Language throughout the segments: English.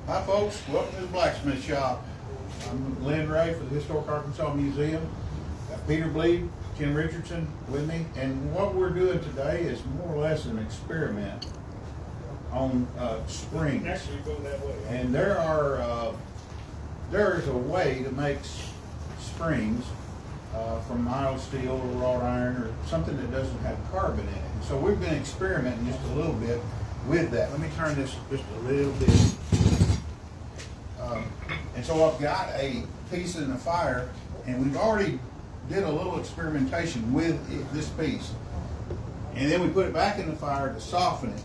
Hi folks, welcome to the Blacksmith Shop. I'm Lynn Ray for the Historic Arkansas Museum. Got Peter Bleed, Ken Richardson with me, and what we're doing today is more or less an experiment on springs. Actually, go that way. And there's a way to make springs from mild steel or wrought iron or something that doesn't have carbon in it. And so we've been experimenting just a little bit with that. Let me turn this just a little bit. And so I've got a piece in the fire, and we've already did a little experimentation with this piece. And then we put it back in the fire to soften it.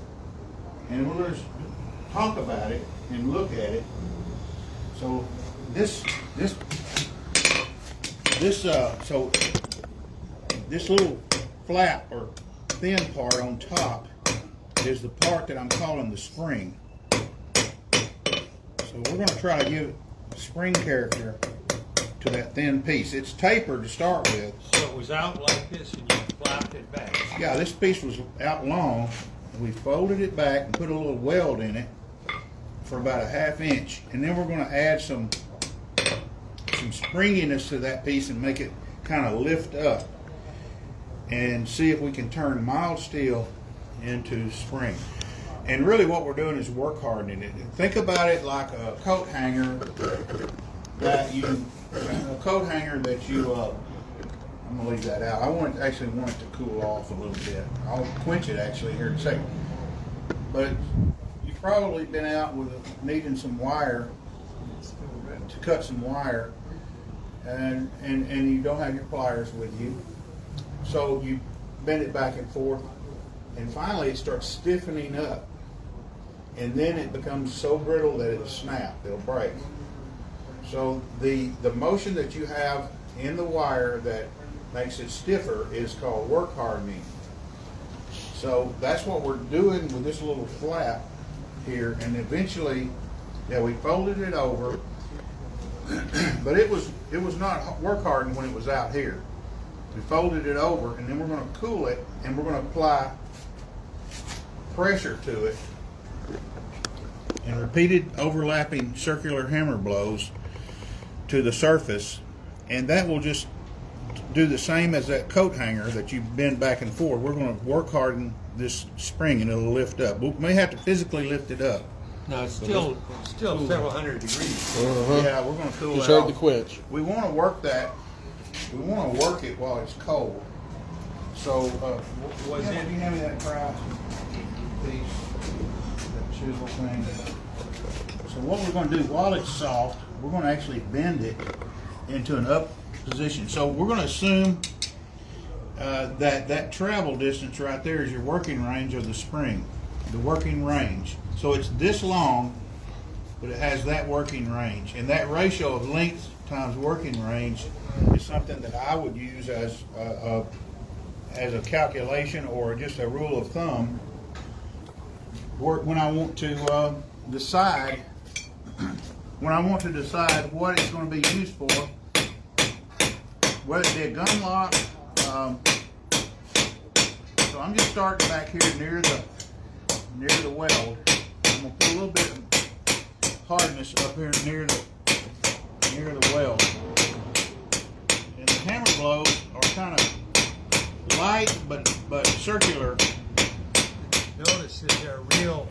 And we'll just talk about it and look at it. So this little flap or thin part on top is the part that I'm calling the spring. So we're going to try to give spring character to that thin piece. It's tapered to start with. So it was out like this and you flapped it back. Yeah, this piece was out long. We folded it back and put a little weld in it for about a 1/2 inch. And then we're going to add some springiness to that piece and make it kind of lift up and see if we can turn mild steel into spring. And really what we're doing is work hardening it. Think about it like a coat hanger that you I'm gonna leave that out. I actually want it to cool off a little bit. I'll quench it actually here in a second. But you've probably been out with needing some wire to cut some wire, and you don't have your pliers with you. So you bend it back and forth, and finally it starts stiffening up. And then it becomes so brittle that it'll snap, it'll break. So the motion that you have in the wire that makes it stiffer is called work hardening. So that's what we're doing with this little flap here, and eventually, yeah, we folded it over, but it was not work hardened when it was out here. We folded it over, and then we're going to cool it, and we're going to apply pressure to it, and repeated overlapping circular hammer blows to the surface, and that will just do the same as that coat hanger that you bend back and forth. We're going to work harden this spring and it'll lift up. We may have to physically lift it up. No, it's still several hundred degrees. Yeah, we're going to cool it Just heard off. the quench. We want to work that. We want to work it while it's cold. So, Was it? Can you hand me that price piece, that chisel thing? So what we're going to do while it's soft, we're going to actually bend it into an up position. So we're going to assume that travel distance right there is your working range of the spring, the working range. So it's this long, but it has that working range. And that ratio of length times working range is something that I would use as a calculation or just a rule of thumb when I want to decide what it's going to be used for, whether it be a gun lock. So I'm just starting back here near the weld. I'm going to put a little bit of hardness up here near the weld. And the hammer blows are kind of light but circular. Notice that they're real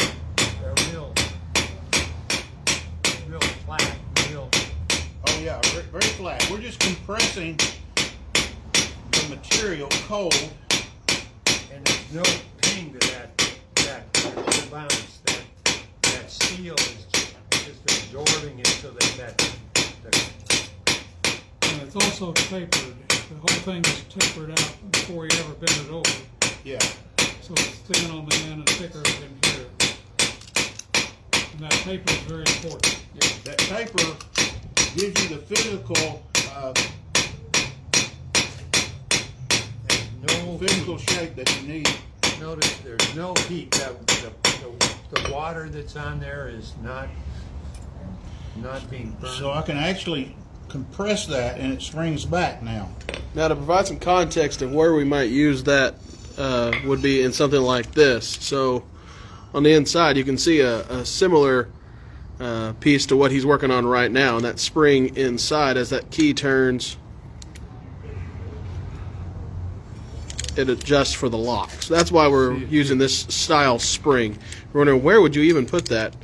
flat, real. Oh yeah, very flat. We're just compressing the material cold. And there's no ping to that bounce. That steel is just absorbing it so that And it's also tapered. The whole thing is tapered out before you ever bend it over. Yeah. So it's thin on the end and thicker in here. And that taper is very important. Yeah. That taper gives you the physical shape that you need. Notice there's no heat. The water that's on there is not being burned. So I can actually compress that and it springs back now. Now, to provide some context of where we might use that would be in something like this. So on the inside, you can see a similar piece to what he's working on right now, and that spring inside, as that key turns, it adjusts for the lock. So that's why we're using this style spring. We're wondering, where would you even put that?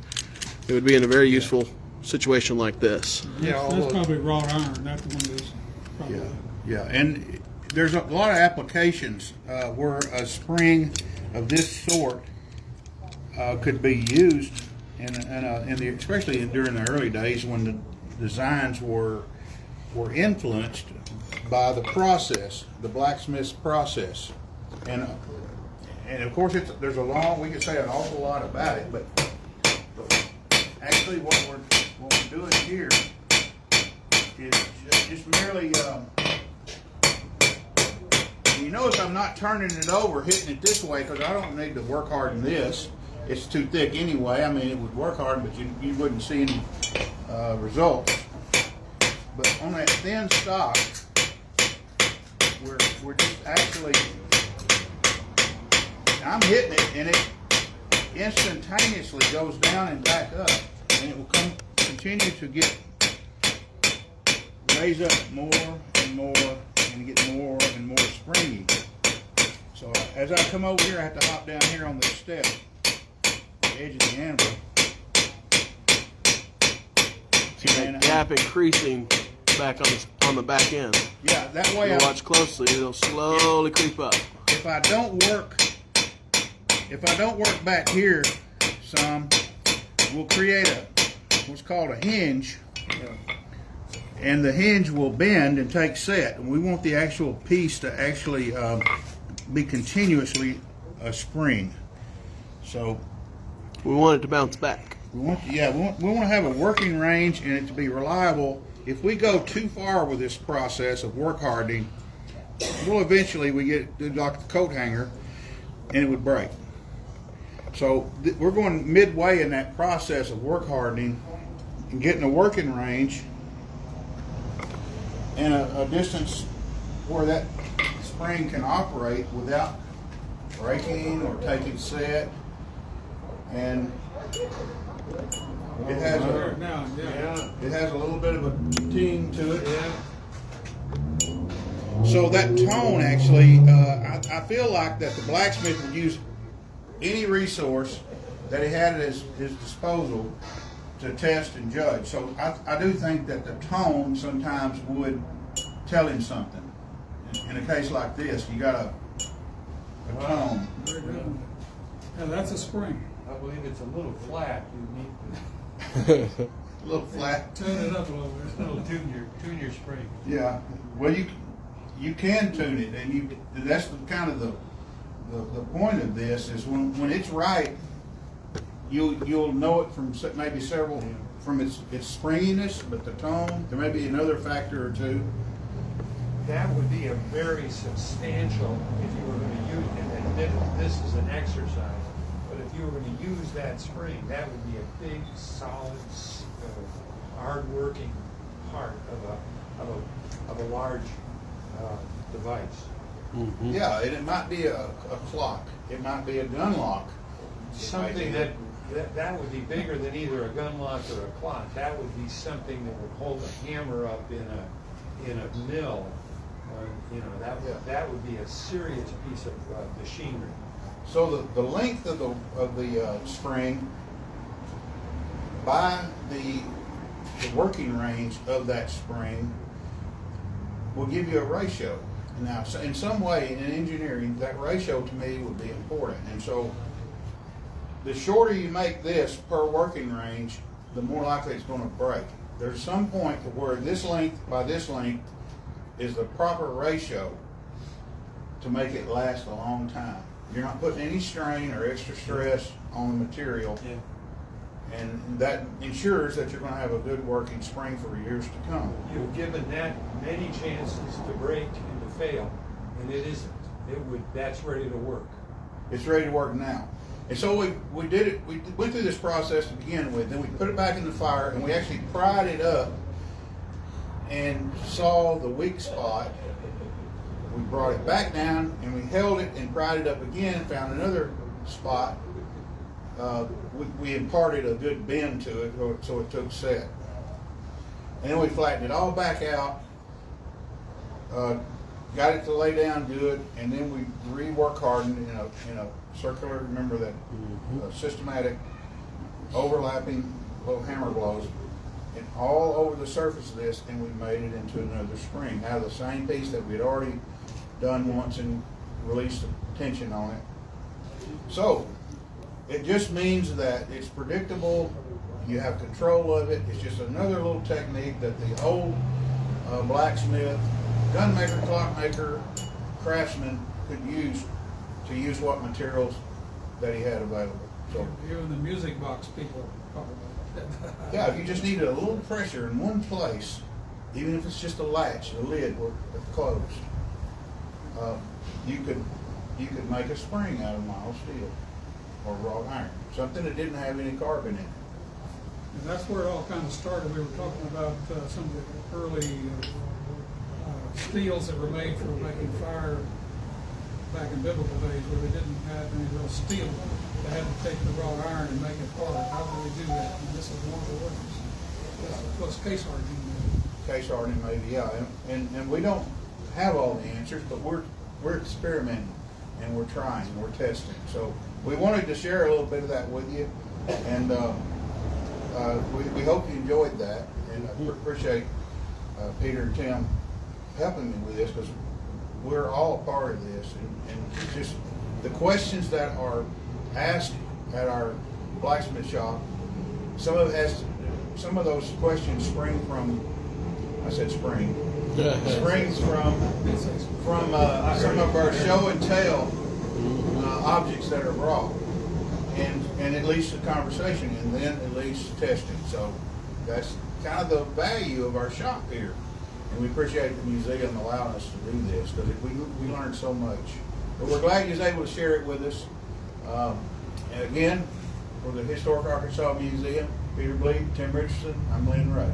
It would be in a very useful situation like this. That's probably wrought iron. That's one of those. Probably. Yeah, and there's a lot of applications where a spring of this sort could be used, especially during the early days when the designs were influenced by the process, the blacksmith's process, and of course we could say an awful lot about it, but actually what we're doing here is just merely. You notice I'm not turning it over, hitting it this way, because I don't need to work harden this. It's too thick anyway. I mean, it would work hard, but you wouldn't see any results. But on that thin stock, we're just actually, I'm hitting it, and it instantaneously goes down and back up, and it will continue to raise up more and more, and get more and more springy. So as I come over here, I have to hop down here on the step, the edge of the anvil. See that gap increasing back on the back end. Yeah, that way. You watch closely; it'll slowly creep up. If I don't work back here some, we'll create what's called a hinge. And the hinge will bend and take set. And we want the actual piece to actually be continuously a spring. So we want it to bounce back. We want to have a working range and it to be reliable. If we go too far with this process of work hardening, we'll eventually get like the coat hanger, and it would break. So we're going midway in that process of work hardening and getting a working range and a distance where that spring can operate without breaking or taking set. And it has a little bit of a ting to it. So that tone actually, I feel like that the blacksmith would use any resource that he had at his disposal to test and judge. So I do think that the tone sometimes would tell him something. In a case like this, you got a tone. Very good. Yeah, that's a spring. I believe it's a little flat. You need A little flat. Tune it up a little bit. to tune your spring. Yeah. Well, you can tune it, and that's kind of the point of this is when it's right, you'll know it from maybe several from its springiness, but the tone, there may be another factor or two. That would be a very substantial, if you were going to use it, and this is an exercise, but if you were going to use that spring, that would be a big, solid, hard-working part of a large device. Mm-hmm. Yeah, and it might be a clock. It might be a gun lock. Something that would be bigger than either a gun lock or a clock. That would be something that would hold a hammer up in a mill. That would be a serious piece of machinery. So the length of the spring by the working range of that spring will give you a ratio. Now, in some way in engineering, that ratio to me would be important. And so the shorter you make this per working range, the more likely it's going to break. There's some point to where this length by this length is the proper ratio to make it last a long time. You're not putting any strain or extra stress on the material. Yeah. And that ensures that you're going to have a good working spring for years to come. You've given that many chances to break and to fail, and it isn't. That's ready to work. It's ready to work now. And so we did it. We went through this process to begin with. Then we put it back in the fire, and we actually pried it up and saw the weak spot. We brought it back down, and we held it and pried it up again, and found another spot. we imparted a good bend to it, so it took set. And then we flattened it all back out, got it to lay down good, and then we rework hardened in a circular, remember that systematic overlapping little hammer blows, and all over the surface of this, and we made it into another spring out of the same piece that we'd already done once and released the tension on it. So it just means that it's predictable, you have control of it. It's just another little technique that the old blacksmith, gunmaker, clockmaker, craftsman could use to use what materials that he had available. So Even the music box people probably. yeah, if you just needed a little pressure in one place, even if it's just a latch, the lid were closed, you could make a spring out of mild steel or wrought iron, something that didn't have any carbon in it. And that's where it all kind of started. We were talking about some of the early steels that were made for making fire back in biblical days, where they didn't have any real steel. They had to take the raw iron and make it hard. How do they do that? And this is one of the ways. Plus case hardening. Case hardening, maybe, yeah. And we don't have all the answers, but we're experimenting and we're trying and we're testing. So we wanted to share a little bit of that with you, and we hope you enjoyed that, and I appreciate Peter and Tim helping me with this, because we're all a part of this, and just the questions that are asked at our blacksmith shop, some of those questions spring from, I said spring, springs from some of our show and tell objects that are brought, and it leads to conversation, and then it leads to testing. So that's kind of the value of our shop here, and we appreciate the museum allowing us to do this, because we learned so much. But we're glad you was able to share it with us. And again, for the Historic Arkansas Museum, Peter Bleed, Tim Richardson, I'm Lynn Ray.